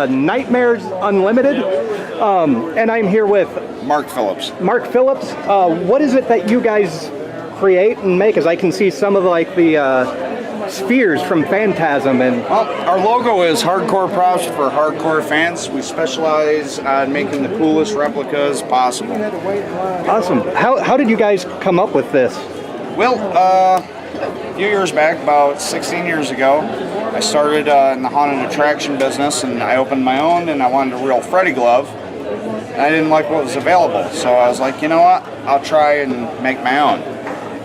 Nightmares Unlimited, and I'm here with Mark Phillips. Mark Phillips. What is it that you guys create and make? As I can see some of the spheres from Phantasm and... Well, our logo is Hardcore Props for hardcore fans. We specialize on making the coolest replicas possible. Awesome. How did you guys come up with this? Well, a few years back, about 16 years ago, I started in the haunted attraction business, and I opened my own, and I wanted a real Freddy glove. And I didn't like what was available, so I was like, you know what? I'll try and make my own.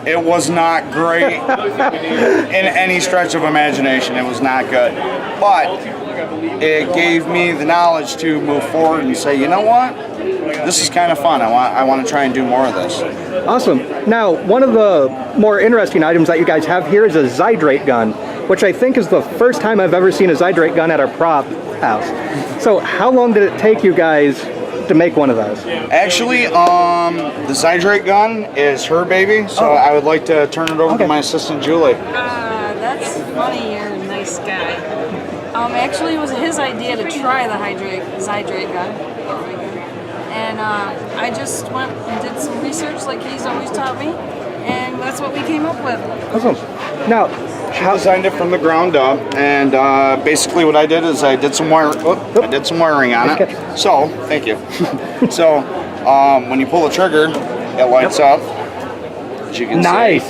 It was not great in any stretch of imagination. It was not good. But it gave me the knowledge to move forward and say, you know what? This is kind of fun. I want to try and do more of this. Awesome. Now, one of the more interesting items that you guys have here is a Zydrate gun, which I think is the first time I've ever seen a Zydrate gun at a prop house. So how long did it take you guys to make one of those? Actually, the Zydrate gun is her baby, so I would like to turn it over to my assistant, Julie. That's funny, you're a nice guy. Actually, it was his idea to try the Zydrate gun. And I just went and did some research like he's always taught me, and that's what we came up with. Awesome. Now, she designed it from the ground up, and basically what I did is I did some wiring on it. So, thank you. So, when you pull the trigger, it lights up, as you can see.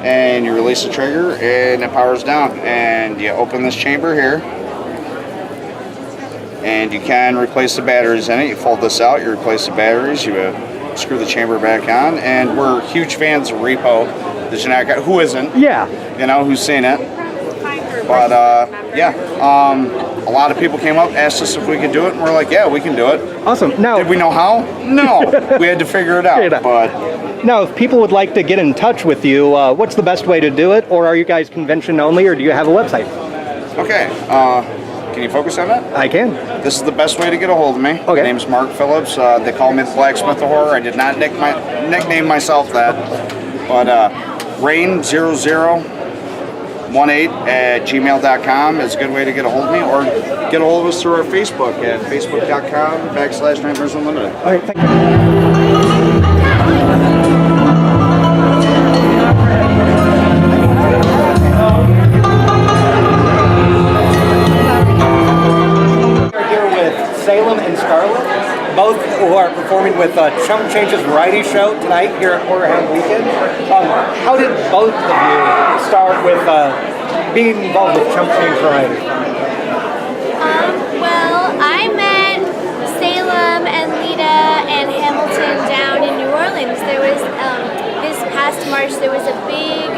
And you release the trigger, and it powers down. And you open this chamber here, and you can replace the batteries in it. You fold this out, you replace the batteries, you screw the chamber back on, and we're huge fans of Repo, the generic guy. Who isn't? Yeah. You know, who's seen it. But, a lot of people came up, asked us if we could do it, and we're like, yeah, we can do it. Awesome. Now, did we know how? No. We had to figure it out. But now, if people would like to get in touch with you, what's the best way to do it? Or are you guys convention only, or do you have a website? Okay. Can you focus on that? I can. This is the best way to get a hold of me. Okay. My name's Mark Phillips. They call me the Blacksmith of Horror. I did not nickname myself that. But rain0018@gmail.com is a good way to get a hold of me, or get a hold of us through our Facebook at facebook.com/Nightmares Unlimited. All right, thank you. Salem and Scarlett, both who are performing with Chump Change's variety show tonight here at Horrorhound Weekend. How did both of you start with being involved with Chump Change variety? Well, I met Salem and Lita and Hamilton down in New Orleans. There was this past March. There was a big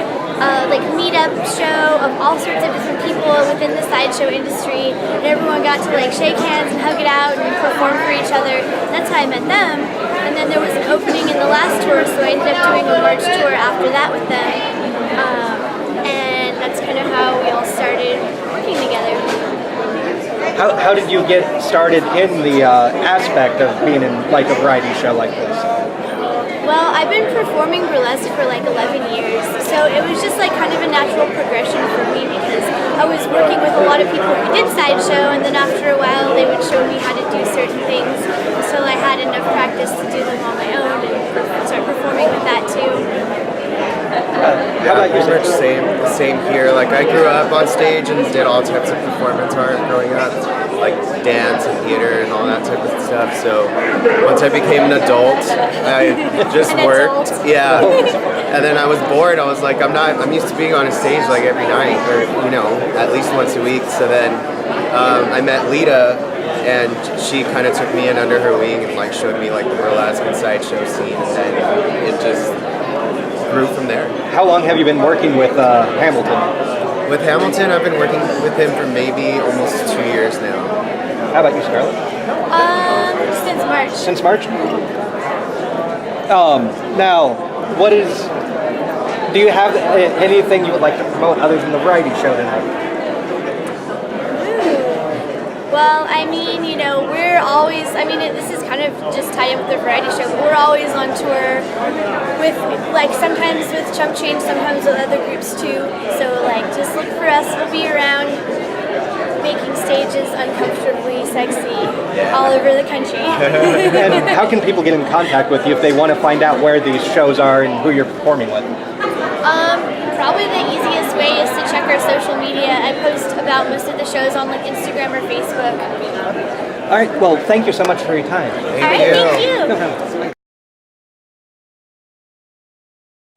meetup show of all sorts of different people within the sideshow industry, and everyone got to shake hands and hug it out and perform for each other. That's how I met them. And then there was an opening in the last tour, so I ended up doing a March tour after that with them. And that's kind of how we all started working together. How did you get started in the aspect of being in a variety show like this? Well, I've been performing burlesque for 11 years, so it was just kind of a natural progression for me, because I was working with a lot of people who did sideshow, and then after a while they would show me how to do certain things, so I had enough practice to do them on my own and start performing with that too. How about you? Same here. I grew up on stage and did all types of performance art growing up, like dance and theater and all that type of stuff. So once I became an adult, I just worked. Yeah. And then I was bored. I was like, I'm used to being on a stage every night, or at least once a week. So then I met Lita, and she kind of took me in under her wing and showed me the burlesque and sideshow scene, and it just grew from there. How long have you been working with Hamilton? With Hamilton, I've been working with him for maybe almost 2 years now. How about you, Scarlett? Since March. Since March? Now, do you have anything you would like to promote other than the variety show tonight? Well, we're always, this is kind of just tied in with the variety show, but we're always on tour with, sometimes with Chump Change, sometimes with other groups too. So, just look for us, we'll be around. making stages uncomfortably sexy all over the country. And how can people get in contact with you if they want to find out where these shows are and who you're performing with? Probably the easiest way is to check our social media. I post about most of the shows on like Instagram or Facebook. All right, well, thank you so much for your time. All right, thank you.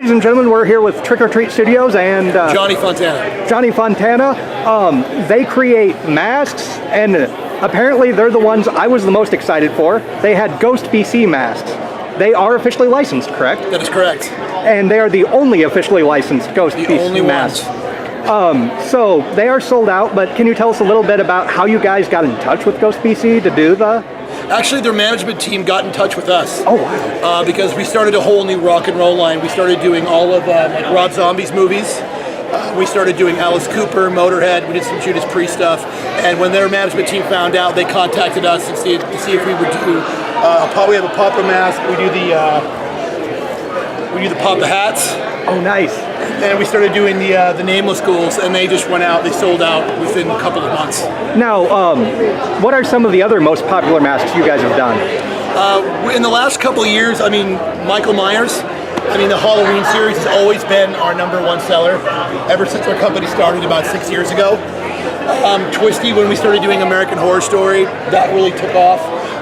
Ladies and gentlemen, we're here with Trick or Treat Studios and Johnny Fontana. Johnny Fontana. They create masks, and apparently they're the ones I was the most excited for. They had Ghost BC masks. They are officially licensed, correct? That is correct. And they are the only officially licensed Ghost The BC only masks. ones. So they are sold out, but can you tell us a little bit about how you guys got in touch with Ghost BC to do the... Actually, their management team got in touch with us. Oh, wow. Because we started a whole new rock and roll line. We started doing all of like Rob Zombie's movies. We started doing Alice Cooper, Motorhead. We did some Judas Priest stuff. And when their management team found out, they contacted us and to see if we would do. We have a Papa mask. We do the Papa hats. Oh, nice. And we started doing the Nameless Ghouls, and they just went out. They sold out within a couple of months. Now, what are some of the other most popular masks you guys have done? In the last couple of years, I mean, Michael Myers. I mean, the Halloween series has always been our #1 seller ever since our company started about 6 years ago. Twisty, when we started doing American Horror Story, that really took off.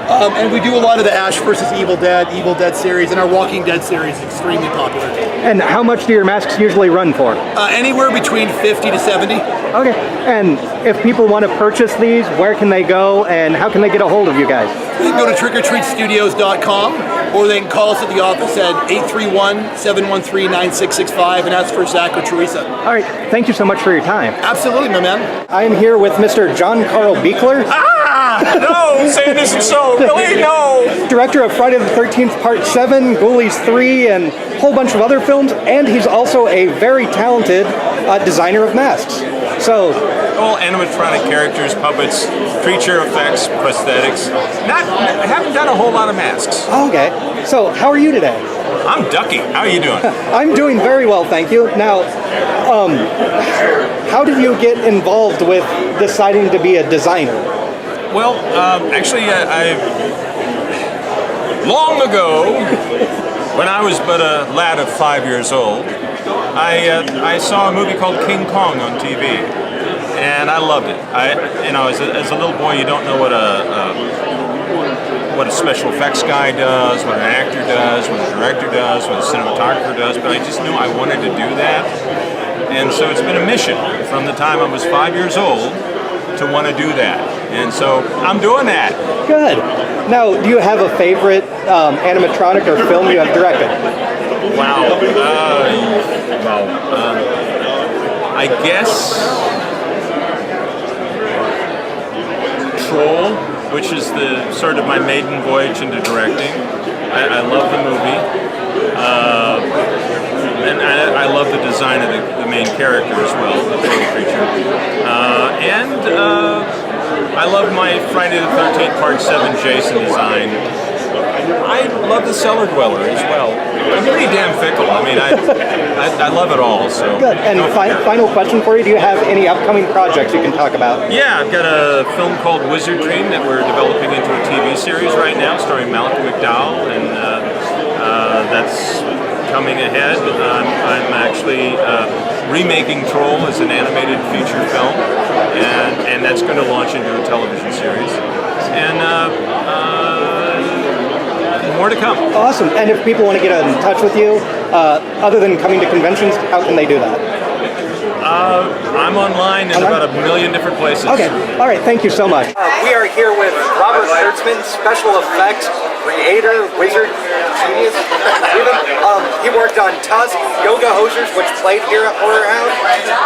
And we do a lot of the Ash vs. Evil Dead series, and our Walking Dead series is extremely popular. And how much do your masks usually run for? Anywhere between 50 to 70. Okay, and if people want to purchase these, where can they go and how can they get a hold of you guys? They can go to trickortreatstudios.com, or they can call us at the office at 831-713-9665 and ask for Zach or Teresa. All right, thank you so much for your time. Absolutely, my man. I am here with Mr. John Carl Buechler. No, say this is so. Really? No. Director of Friday the 13th Part 7, Ghoulies 3, and a whole bunch of other films, and he's also a very talented designer of masks. So, All animatronic characters, puppets, creature effects, prosthetics. I haven't done a whole lot of masks. okay. So, how are you today? I'm Ducky. How are you doing? I'm doing very well, thank you. Now, how did you get involved with deciding to be a designer? Well, actually, long ago, when I was but a lad of 5 years old, I saw a movie called King Kong on TV, and I loved it. As a little boy, you don't know what a special effects guy does, what an actor does, what a director does, what a cinematographer does, but I just knew I wanted to do that. And so it's been a mission from the time I was 5 years old to want to do that. And so I'm doing that. Good. Now, do you have a favorite animatronic or film you have directed? Wow. I guess Troll, which is the sort of my maiden voyage into directing. I love the movie. And I love the design of the main character as well, the troll creature. I love my Friday the 13th Part 7 Jason design. I love the Cellar Dweller as well. I'm pretty damn fickle. I mean, I love it all. So Good. And final question for you: do you have any upcoming projects you can talk about? Yeah, I've got a film called Wizard Dream that we're developing into a TV series right now, starring Malcolm McDowell, and that's coming ahead. I'm actually remaking Troll as an animated feature film, and that's going to launch into a television series. And more to come. Awesome. And if people want to get in touch with you, other than coming to conventions, how can they do that? I'm online in about a million different places. Okay. All right. Thank you so much. We are here with Robert Kurtzman, special effects creator, wizard, genius. He worked on Tusk, Yoga Hosers, which played here at Horrorhound,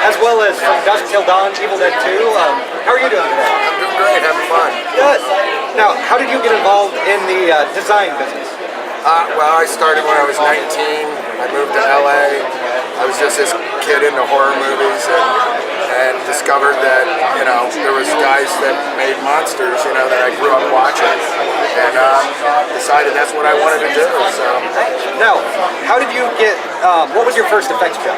as well as From Dusk Till Dawn, Evil Dead 2. How are you doing today? I'm doing great, having fun. Good. Now, how did you get involved in the design business? Well, I started when I was 19. I moved to LA. I was just this kid into horror movies and discovered that, there was guys that made monsters, that I grew up watching, and decided that's what I wanted to do. So Now, how did you get, what was your first effects job?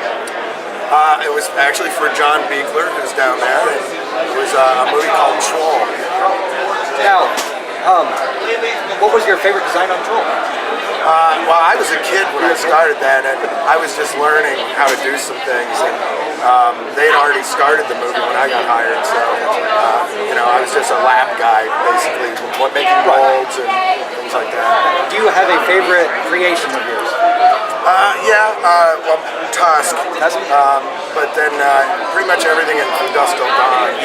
It was actually for John Buechler, who's down there. And it was a movie called Troll. Now, what was your favorite design on Troll? Well, I was a kid when I started that, and I was just learning how to do some things. And they had already started the movie when I got hired, so I was just a lab guy, basically, making molds and things like that. Do you have a favorite creation of yours? Well, Tusk. But then pretty much everything from Dusk Till Dawn.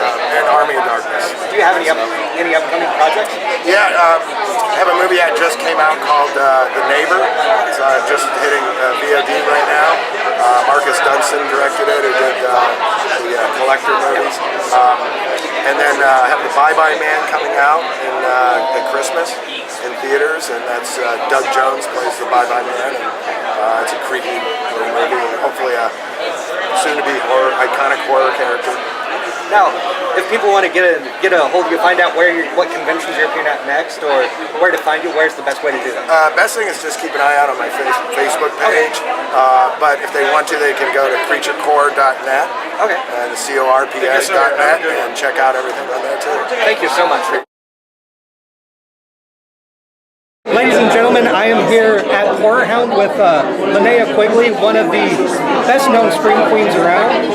And Army of Darkness. Do you have any upcoming projects? Yeah, I have a movie that just came out called The Neighbor. It's just hitting VOD right now. Marcus Dunson directed it, who did the Collector movies. And then I have The Bye Bye Man coming out at Christmas in theaters, and that's Doug Jones plays the Bye Bye Man. And it's a creepy little movie, and hopefully a soon-to-be iconic horror character. Now, if people want to get a hold of you, find out what conventions you're appearing at next, or where to find you, where's the best way to do that? Best thing is just keep an eye out on my Facebook page. But if they want to, they can go to creaturecore.net and the corps.net and check out everything on there too. Thank you so much. Ladies and gentlemen, I am here at Horrorhound with Linnea Quigley, one of the best-known scream queens around,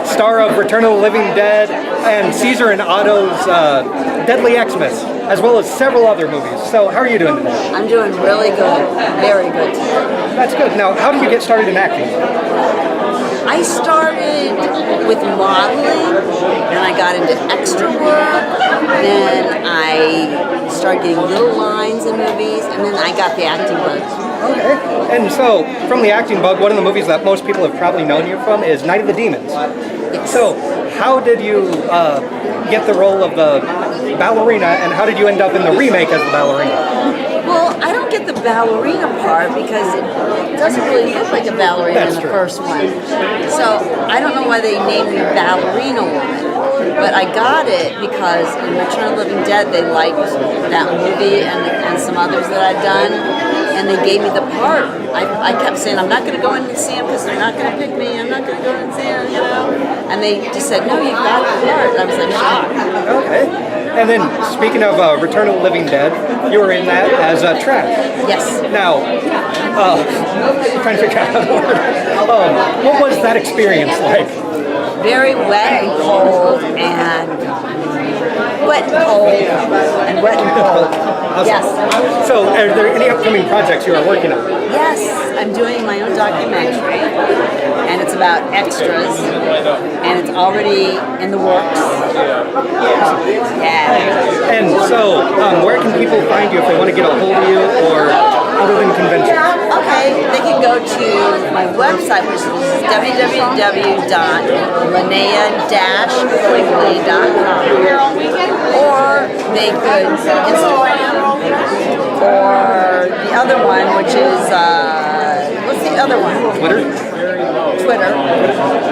star of Return of the Living Dead and Caesar and Otto's Deadly Xmas, as well as several other movies. So how are you doing today? I'm doing really good, very good. That's good. Now, how did you get started in acting? I started with modeling, then I got into extra work, then I started getting little lines in movies, and then I got the acting bug. Okay. And so, from the acting bug, one of the movies that most people have probably known you from is Night of the Demons. Yes. So, how did you get the role of the ballerina, and how did you end up in the remake as the ballerina? Well, I don't get the ballerina part because it doesn't really look like a ballerina in the first one. So I don't know why they named me Ballerina Woman, but I got it because in Return of the Living Dead they liked that movie and some others that I'd done, and they gave me the part. I kept saying, I'm not going to go in and see them because they're not going to pick me, I'm not going to go in and see them, And they just said, no, you've got the part. I was like, shocked. Okay. And then, speaking of Return of the Living Dead, you were in that as Trash. Yes. Now, I'm trying to figure out how to word. What was that experience like? Very wet and cold and wet and cold and wet and cold. Yes. So, are there any upcoming projects you are working on? Yes, I'm doing my own documentary, and it's about extras, and it's already in the works. Yeah. And so, where can people find you if they want to get a hold of you, or other than conventions? Okay, they can go to my website, which is www.linnea-quigley.com, or they could Instagram, or the other one, which is, what's the other one? Twitter.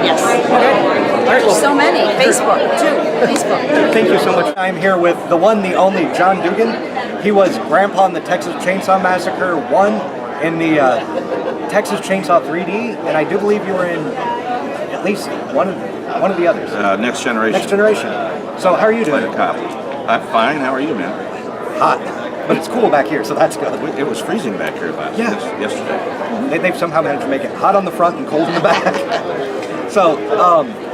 Yes. Okay. There's so many. Facebook, too. Facebook. Thank you so much. I'm here with the one, the only John Dugan. He was Grandpa in the Texas Chainsaw Massacre 1 in the Texas Chainsaw 3D, and I do believe you were in at least one of the others. Next Generation. Next Generation. So how are you doing? Played a cop. I'm fine. How are you, man? Hot. But it's cool back here, so that's good. It was freezing back here yesterday. They've somehow managed to make it hot on the front and cold in the back. So,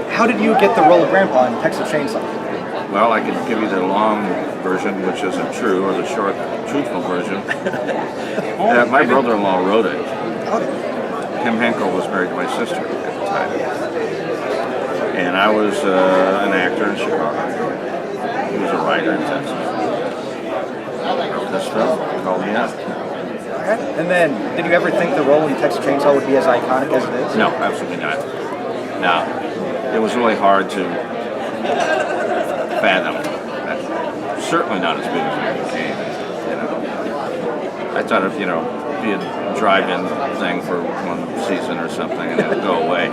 how did you get the role of Grandpa in Texas Chainsaw? Well, I could give you the long version, which isn't true, or the short, truthful version. My brother-in-law wrote it. Kim Henkel was married to my sister at the time. And I was an actor in Chicago. He was a writer in Texas. This film called me up. Okay. And then, did you ever think the role in Texas Chainsaw would be as iconic as it is? No, absolutely not. No. It was really hard to fathom. Certainly not as big as it became. I thought it'd be a drive-in thing for one season or something, and it would go away.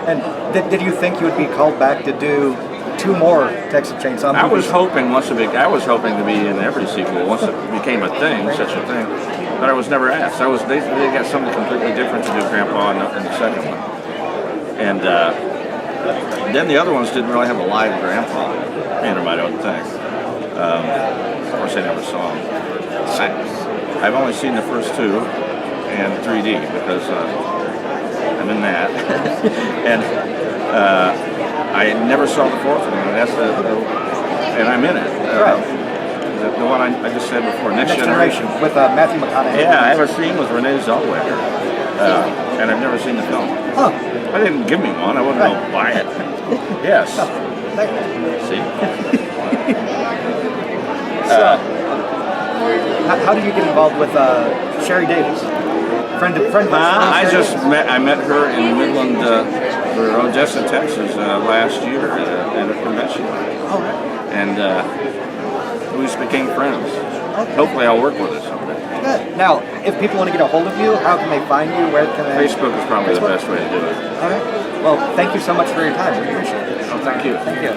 And did you think you would be called back to do 2 more Texas Chainsaw movies? I was hoping to be in every sequel once it became a thing, such a thing. but I was never asked. They got something completely different to do, Grandpa, in the second one. And then the other ones didn't really have a live Grandpa in them, I don't think. Of course, I never saw them. I've only seen the first two in 3D because I'm in that. And I never saw the fourth one, and that's and I'm in it. The one I just said before, Next Generation. with Matthew McConaughey. Yeah, I have a scene with Renee Zellweger, and I've never seen the film. Huh. I didn't give me one. I wouldn't go buy it. Yes. See. How did you get involved with Sherry Davis? Friend of I met her in Midland, or Odessa, Texas, last year at a convention. Oh, right. And we just became friends. Okay. Hopefully I'll work with her someday. Good. Now, if people want to get a hold of you, how can they find you? Where can they? Facebook is probably the best way to do it. All right. Well, thank you so much for your time. We appreciate it. Oh, thank you. Thank you.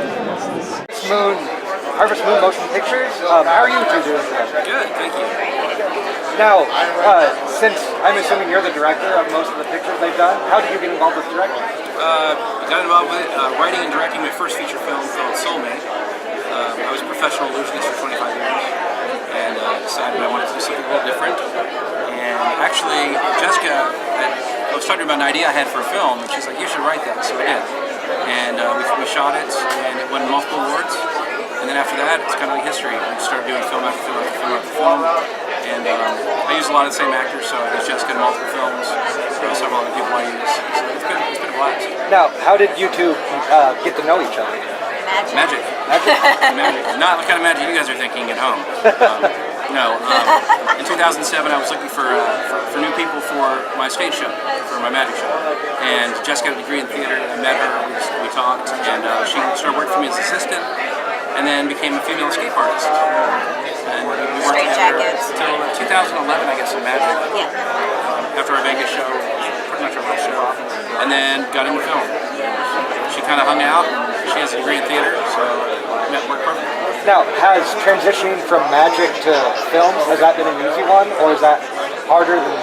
Harvest Moon Motion Pictures. How are you two doing today? Good, thank you. Now, since I'm assuming you're the director of most of the pictures they've done, how did you get involved with directing? I got involved with writing and directing my first feature film called Soulmate. I was a professional illusionist for 25 years and decided I wanted to do something a little different. And actually, Jessica, I was talking about an idea I had for a film, and she's like, you should write that, so I did. And we shot it, and it won multiple awards. And then after that, it's kind of like history. We started doing film after film after film after film. And I use a lot of the same actors, so there's Jessica in multiple films, several other people I use. So it's been a blast. Now, how did you two get to know each other? Magic. Magic. Not the kind of magic you guys are thinking at home. In 2007 I was looking for new people for my stage show, for my magic show. And Jessica had a degree in theater. I met her, we talked, and she started working for me as an assistant, and then became a female escape artist. And we worked together until 2011, I guess, in magic. Yeah. After our Vegas show, pretty much our last show, and then got into film. She kind of hung out. She has a degree in theater, so it worked perfect. Now, has transitioning from magic to film, has that been an easy one, or is that harder than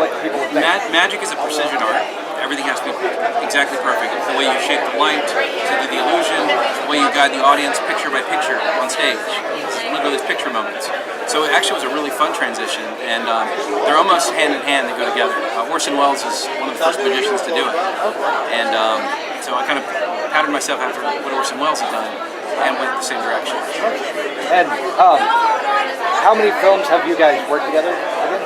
what people would think? Magic is a precision art. Everything has to be exactly perfect. The way you shape the light to do the illusion, the way you guide the audience picture by picture on stage. Literally, it's picture moments. So it actually was a really fun transition, and they're almost hand in hand. They go together. Orson Welles is one of the first magicians to do it, and so I kind of patterned myself after what Orson Welles had done, and went the same direction. And how many films have you guys worked together again?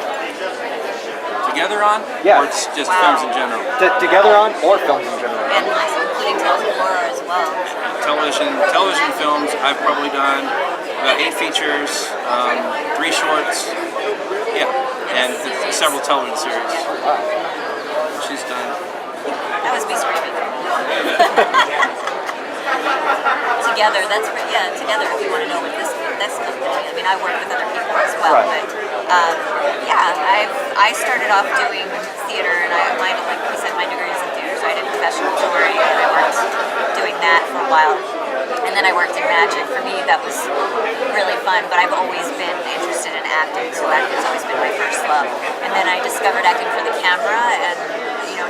Together on? Yeah. Or it's just films in general? Together on, or films in general? And including television horror as well. Television films, I've probably done about 8 features, 3 shorts, and several television series. Wow. She's done. That was me screaming. Together, together if you want to know what this company, I mean, I work with other people as well, right. But I started off doing theater, and like you said, my degree is in theater, so I did professional touring, and I worked doing that for a while. And then I worked in magic. For me, that was really fun, but I've always been interested in acting, so acting's always been my first love. And then I discovered acting for the camera, and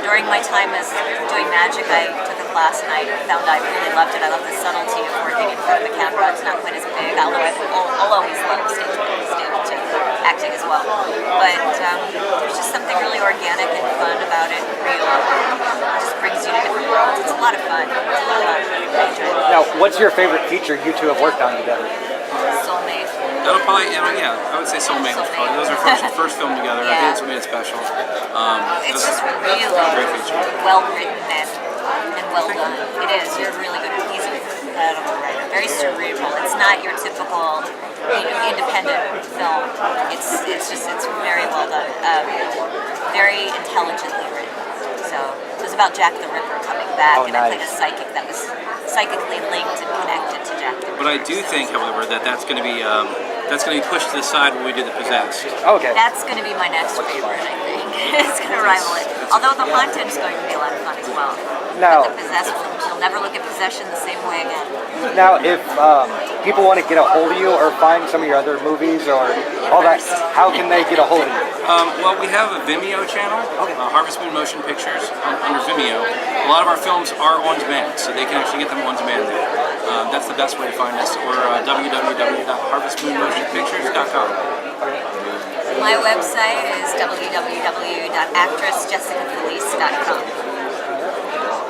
during my time as doing magic, I took a class, and I found I really loved it. I love the subtlety of working in front of the camera. It's not quite as big, although I'll always love stage acting as well. But there's just something really organic and fun about it, real. It just brings you to different worlds. It's a lot of fun. I enjoy it. Now, what's your favorite feature you two have worked on together? Soulmate. That'll probably, I would say Soulmate was probably. Those are first film together. I think it's made it special. It's just really well written and well done. It is. You're really good. He's an incredible writer. Very cerebral. It's not your typical independent film. It's very well done. Very intelligently written. So it was about Jack the Ripper coming back, and I played a psychic that was psychically linked and connected to Jack the Ripper. But I do think, however, that's going to be pushed to the side when we do The Possessed. Okay. That's going to be my next favorite, I think. is going to rival it. Although The Haunted is going to be a lot of fun as well. Now, The Possessed films, you'll never look at Possession the same way again. now, if people want to get a hold of you or find some of your other movies or all that, how can they get a hold of you? Well, we have a Vimeo channel, Harvest Moon Motion Pictures under Vimeo. A lot of our films are on demand, so they can actually get them on demand there. That's the best way to find us. We're www.harvestmoonmotionpictures.com. My website is www.actressjessicafelice.com.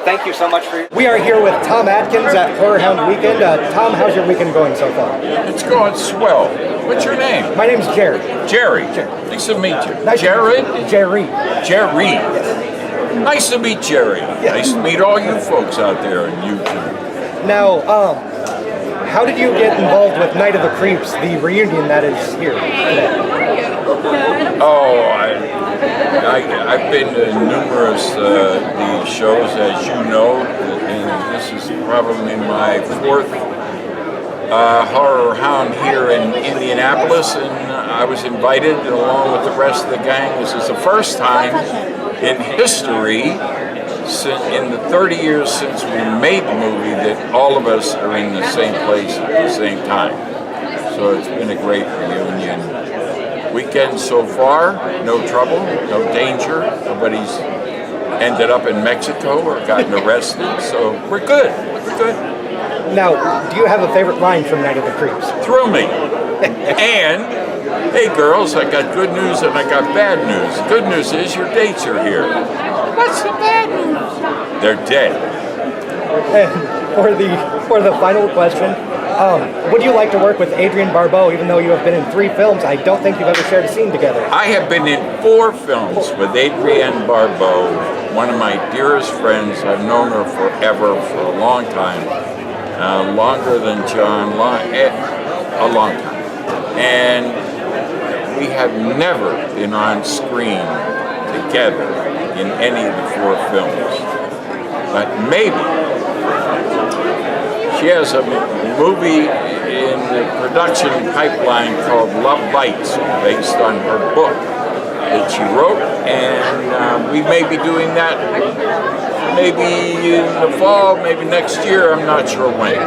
Thank you so much for. We are here with Tom Atkins at Horrorhound Weekend. Tom, how's your weekend going so far? It's going swell. What's your name? My name's Jerry. Jerry. Nice to meet you. Nice Jared? Jerry. Jerry. Yes. Nice to meet Jerry. Yeah. Nice to meet all you folks out there on YouTube. Now, how did you get involved with Night of the Creeps, the reunion that is here today? Oh, I've been to numerous these shows, as you know, and this is probably my fourth horror hound here in Indianapolis, and I was invited along with the rest of the gang. This is the first time in history, in the 30 years since we made the movie, that all of us are in the same place at the same time. So it's been a great reunion. Weekend so far, no trouble, no danger. Nobody's ended up in Mexico or gotten arrested, so we're good. We're good. Now, do you have a favorite line from Night of the Creeps? Through me. And, hey girls, I got good news and I got bad news. Good news is your dates are here. What's the bad news? They're dead. And for the final question, would you like to work with Adrienne Barbeau, even though you have been in 3 films? I don't think you've ever shared a scene together. I have been in 4 films with Adrienne Barbeau, one of my dearest friends. I've known her forever, for a long time, longer than John, a long time. And we have never been on screen together in any of the 4 films. But maybe she has a movie in the production pipeline called Love Bites, based on her book that she wrote, and we may be doing that maybe in the fall, maybe next year, I'm not sure when.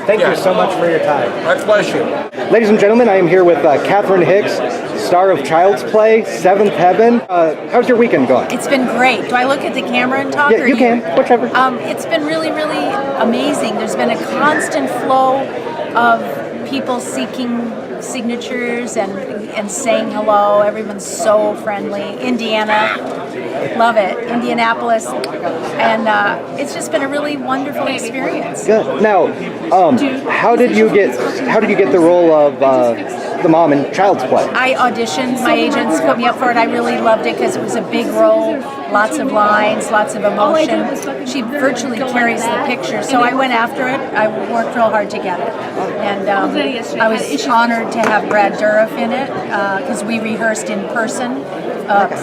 Thank you so much for your time. My pleasure. Ladies and gentlemen, I am here with Catherine Hicks, star of Child's Play, Seventh Heaven. How's your weekend going? It's been great. Do I look at the camera and talk? Yeah, you can, whichever. It's been really, really amazing. There's been a constant flow of people seeking signatures and saying hello. Everyone's so friendly. Indiana, love it. Indianapolis, and it's just been a really wonderful experience. Good. Now, how did you get the role of the mom in Child's Play? I auditioned. My agents put me up for it. I really loved it because it was a big role, lots of lines, lots of emotion. She virtually carries the picture, so I went after it. I worked real hard to get it, and I was honored to have Brad Dourif in it because we rehearsed in person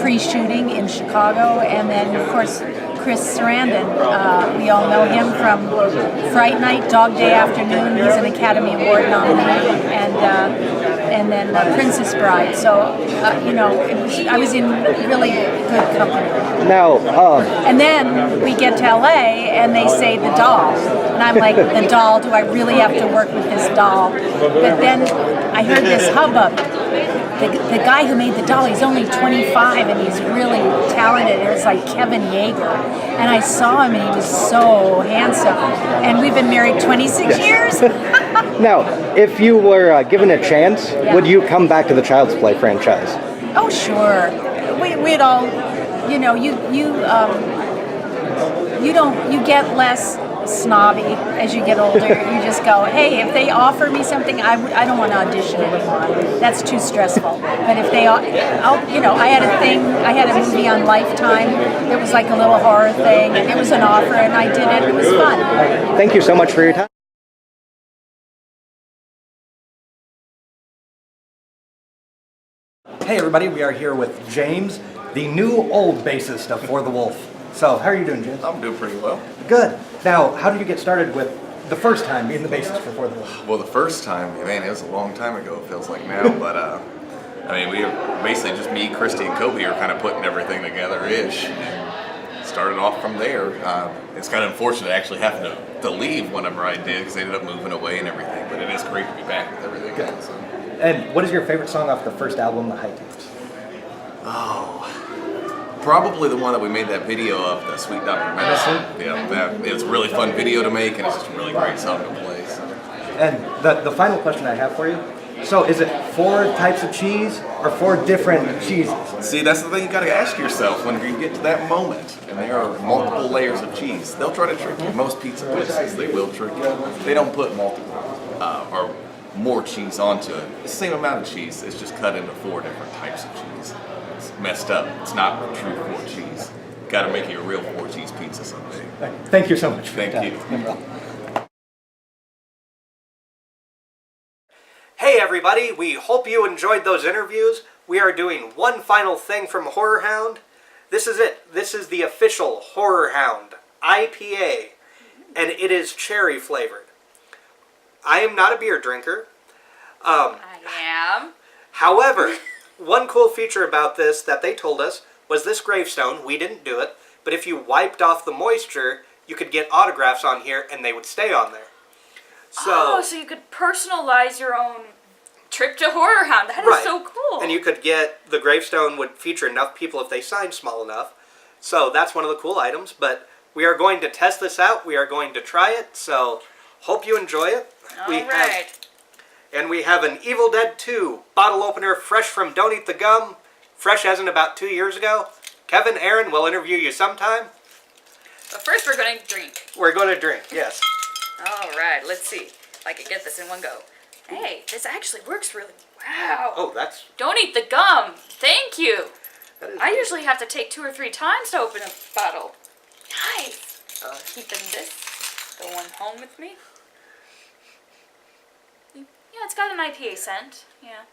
pre-shooting in Chicago, and then of course Chris Sarandon. We all know him from Fright Night, Dog Day Afternoon. He's an Academy Award nominee, and then Princess Bride. So I was in really good company. Now, and then we get to LA and they say the doll, and I'm like, the doll? Do I really have to work with this doll? But then I heard this hubbub. The guy who made the doll, he's only 25 and he's really talented. It was like Kevin Yeager. And I saw him and he was so handsome. And we've been married 26 years. Now, if you were given a chance, would you come back to the Child's Play franchise? Oh, sure. We'd all, you get less snobby as you get older. You just go, hey, if they offer me something, I don't want to audition anymore. That's too stressful. But if they, I had a movie on Lifetime. It was like a little horror thing, and it was an offer, and I did it. It was fun. Thank you so much for your time. Hey everybody, we are here with James, the new old bassist of For the Wolf. So, how are you doing, James? I'm doing pretty well. Good. Now, how did you get started with the first time being the bassist for the Wolf? Well, the first time, man, it was a long time ago, it feels like now, but I mean, we were basically just me, Christy, and Kobe are kind of putting everything together-ish. Started off from there. It's kind of unfortunate actually having to leave whenever I did because they ended up moving away and everything, but it is great to be back with everything again. So. And what is your favorite song off the first album, The High Tapes? Oh, probably the one that we made that video of, the Sweet Dr. Medicine. Yeah, it's a really fun video to make, and it's just a really great song to play. So. And the final question I have for you, so is it 4 types of cheese or 4 different cheeses? See, that's the thing you gotta ask yourself when you get to that moment, and there are multiple layers of cheese. They'll try to trick you. Most pizza places, they will trick you. They don't put multiple or more cheese onto it. It's the same amount of cheese, it's just cut into 4 different types of cheese. It's messed up. It's not true 4 cheese. Gotta make you a real 4 cheese pizza someday. Thank you so much. Thank you. Hey everybody, we hope you enjoyed those interviews. We are doing one final thing from Horrorhound. This is it. This is the official Horrorhound IPA, and it is cherry flavored. I am not a beer drinker. I am. However, one cool feature about this that they told us was this gravestone. We didn't do it, but if you wiped off the moisture, you could get autographs on here and they would stay on there. So you could personalize your own trip to Horrorhound. That is so cool. And you could get, the gravestone would feature enough people if they signed small enough. So that's one of the cool items. But we are going to test this out. We are going to try it. So hope you enjoy it. And we have an Evil Dead 2 bottle opener fresh from Don't Eat the Gum. Fresh as in about 2 years ago. Kevin, Aaron, we'll interview you sometime. But first we're going to drink. We're going to drink, yes. All right, let's see if I can get this in one go. Hey, this actually works really wow. Oh, that's... Don't eat the gum. Thank you. I usually have to take 2 or 3 times to open a bottle. Nice. Keeping this going home with me. Yeah, it's got an IPA scent. Yeah.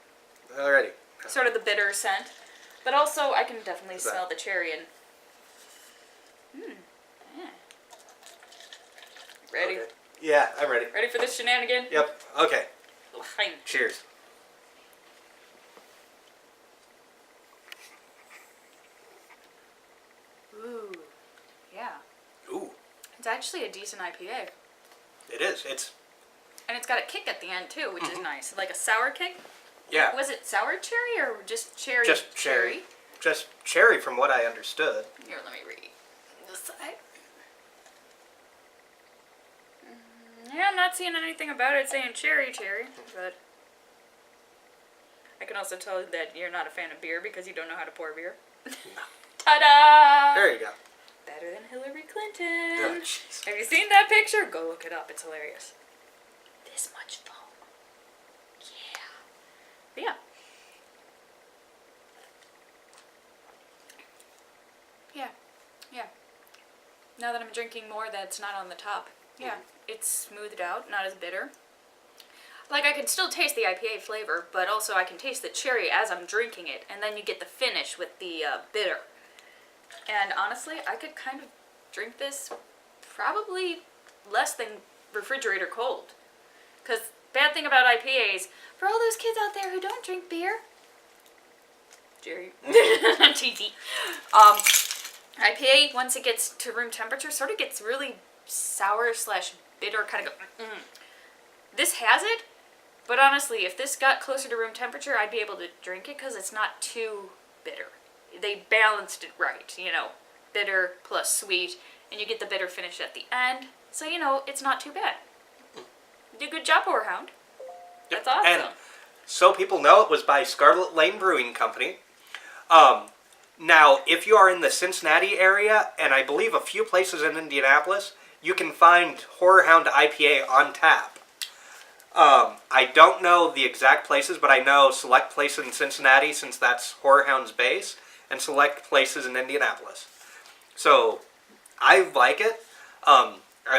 Alrighty. Sort of the bitter scent. But also, I can definitely smell the cherry and... Yeah. Ready? Okay. Yeah, I'm ready. Ready for this shenanigan? Yep. Okay. Fine. Cheers. Ooh. Yeah. Ooh. It's actually a decent IPA. It is. It's... And it's got a kick at the end, too, which is nice. Like a sour kick? Yeah. Was it sour cherry or just cherry? Just cherry. Just cherry from what I understood. Here, let me read this side. Yeah, I'm not seeing anything about it saying cherry, but I can also tell that you're not a fan of beer because you don't know how to pour beer. Ta-da! There you go. Better than Hillary Clinton. Oh, jeez. Have you seen that picture? Go look it up. It's hilarious. This much foam. Yeah. But yeah. Yeah. Now that I'm drinking more that's not on the top. Yeah, it's smoothed out, not as bitter. Like, I can still taste the IPA flavor, but also I can taste the cherry as I'm drinking it, and then you get the finish with the bitter. And honestly, I could kind of drink this probably less than refrigerator cold. Because bad thing about IPAs, for all those kids out there who don't drink beer, Jerry, cheesy. IPA, once it gets to room temperature, sort of gets really sour/bitter, kind of go, This has it, but honestly, if this got closer to room temperature, I'd be able to drink it because it's not too bitter. They balanced it right, you know, bitter plus sweet, and you get the bitter finish at the end, so, you know, it's not too bad. You did a good job, Horehound. That's awesome. And so people know, it was by Scarlet Lane Brewing Company. Now, if you are in the Cincinnati area, and I believe a few places in Indianapolis, you can find Horrorhound IPA on tap. I don't know the exact places, but I know select places in Cincinnati, since that's Horrorhound's base, and select places in Indianapolis. So, I like it. I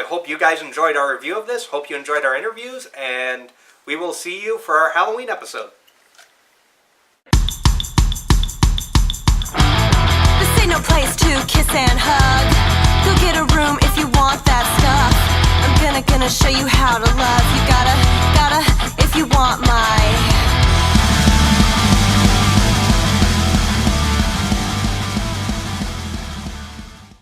hope you guys enjoyed our review of this. Hope you enjoyed our interviews, and we will see you for our Halloween episode. This ain't no place to kiss and hug. Go get a room if you want that stuff. I'm gonna show you how to love. You gotta